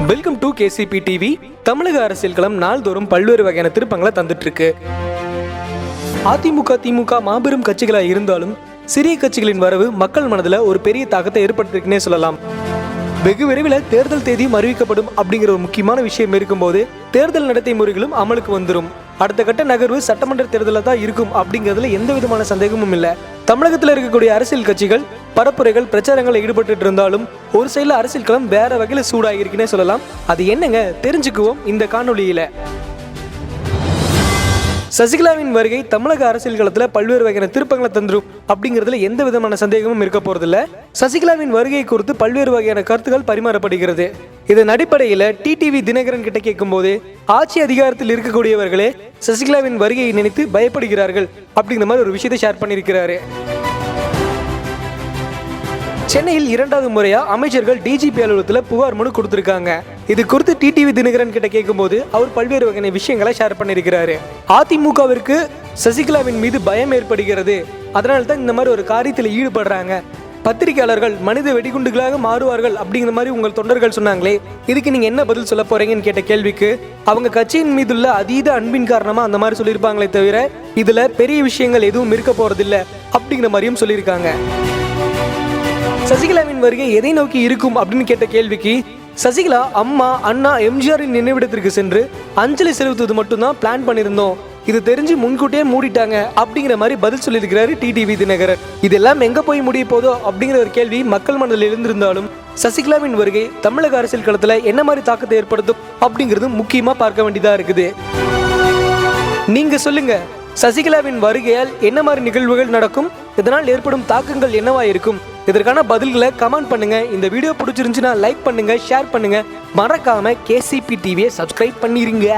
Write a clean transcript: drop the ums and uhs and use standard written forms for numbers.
Welcome to KCP TV. தமிழக அரசியல் களம் நாள்தோறும் பல்வேறு வகையான திருப்பங்களை தந்துட்டு இருக்கு. அதிமுக திமுக மாபெரும் கட்சிகளாக இருந்தாலும் சிறிய கட்சிகளின் வரவு மக்கள் மனதில் ஒரு பெரிய தாக்கத்தை ஏற்படுத்திருக்குன்னே சொல்லலாம். வெகு விரைவில் தேர்தல் தேதியும் அறிவிக்கப்படும் அப்படிங்கிற ஒரு முக்கியமான விஷயம் இருக்கும்போது தேர்தல் நடத்தை முறைகளும் அமலுக்கு வந்துடும். அடுத்த கட்ட நகர்வு சட்டமன்ற தேர்தலில் தான் இருக்கும் அப்படிங்கிறதுல எந்த விதமான சந்தேகமும் இல்லை. தமிழகத்தில் இருக்கக்கூடிய அரசியல் கட்சிகள் பரப்புரைகள் பிரச்சாரங்களில் ஈடுபட்டு இருந்தாலும் ஒரு சைடில் அரசியல் களம் வேற வகையில் சூடாகிருக்குன்னே சொல்லலாம். அது என்னங்க தெரிஞ்சுக்குவோம் இந்த காணொலியில. சசிகலாவின் வருகை தமிழக அரசியல் களத்தில் பல்வேறு வகையான திருப்பங்களை தந்துடும் அப்படிங்கிறதுல எந்த விதமான சந்தேகமும் இருக்க போறதில்ல. சசிகலாவின் வருகை குறித்து பல்வேறு வகையான கருத்துக்கள் பரிமாறப்படுகிறது. இதன் அடிப்படையில் டிடிவி தினகரன் கிட்ட கேட்கும் போது ஆட்சி அதிகாரத்தில் இருக்கக்கூடியவர்களே சசிகலாவின் வருகையை நினைத்து பயப்படுகிறார்கள் அப்படிங்கிற மாதிரி ஒரு விஷயத்தை ஷேர் பண்ணியிருக்கிறாரு. சென்னையில் இரண்டாவது முறையா அமைச்சர்கள் டிஜிபி அலுவலகத்தில் புகார் மனு கொடுத்திருக்காங்க. இது குறித்து டிடிவி தினகரன் கிட்ட கேட்கும்போது அவர் பல்வேறு வகையான விஷயங்களை ஷேர் பண்ணியிருக்கிறாரு. அதிமுகவிற்கு சசிகலாவின் மீது பயம் ஏற்படுகிறது, அதனால தான் இந்த மாதிரி ஒரு காரியத்தில் ஈடுபடுறாங்க. பத்திரிகையாளர்கள் மனித வெடிகுண்டுகளாக மாறுவார்கள் அப்படிங்கிற மாதிரி உங்கள் தொண்டர்கள் சொன்னாங்களே, இதுக்கு நீங்க என்ன பதில் சொல்ல போறீங்கன்னு கேட்ட கேள்விக்கு அவங்க கட்சியின் மீதுள்ள அதீத அன்பின் காரணமா அந்த மாதிரி சொல்லியிருப்பாங்களே தவிர இதுல பெரிய விஷயங்கள் எதுவும் இருக்க போறதில்லை அப்படிங்கிற மாதிரியும் சொல்லியிருக்காங்க. சசிகலாவின் வருகை எதை நோக்கி இருக்கும் அப்படின்னு கேட்ட கேள்விக்கு சசிகலா அம்மா அண்ணா எம்ஜிஆரின் நினைவிடத்திற்கு சென்று அஞ்சலி செலுத்துவது மட்டும்தான் பிளான் பண்ணியிருந்தோம், இது தெரிஞ்சு முன்கூட்டியே மூடிட்டாங்க அப்படிங்கிற மாதிரி பதில் சொல்லியிருக்கிறாரு டிடிவி தினகரன். இதெல்லாம் எங்க போய் முடிய போதோ அப்படிங்கிற ஒரு கேள்வி மக்கள் மனதில் எழுந்திருந்தாலும் சசிகலாவின் வருகை தமிழக அரசியல் களத்துல என்ன மாதிரி தாக்கத்தை ஏற்படுத்தும் அப்படிங்கிறது முக்கியமா பார்க்க வேண்டியதா இருக்குது. நீங்க சொல்லுங்க, சசிகலாவின் வருகையால் என்ன மாதிரி நிகழ்வுகள் நடக்கும், இதனால் ஏற்படும் தாக்கங்கள் என்னவா இருக்கும்? இதற்கான பதில்களை கமெண்ட் பண்ணுங்க. இந்த வீடியோ பிடிச்சிருந்துச்சுன்னா லைக் பண்ணுங்க, ஷேர் பண்ணுங்க. மறக்காம கேசிபி டிவியை சப்ஸ்கிரைப் பண்ணிருங்க.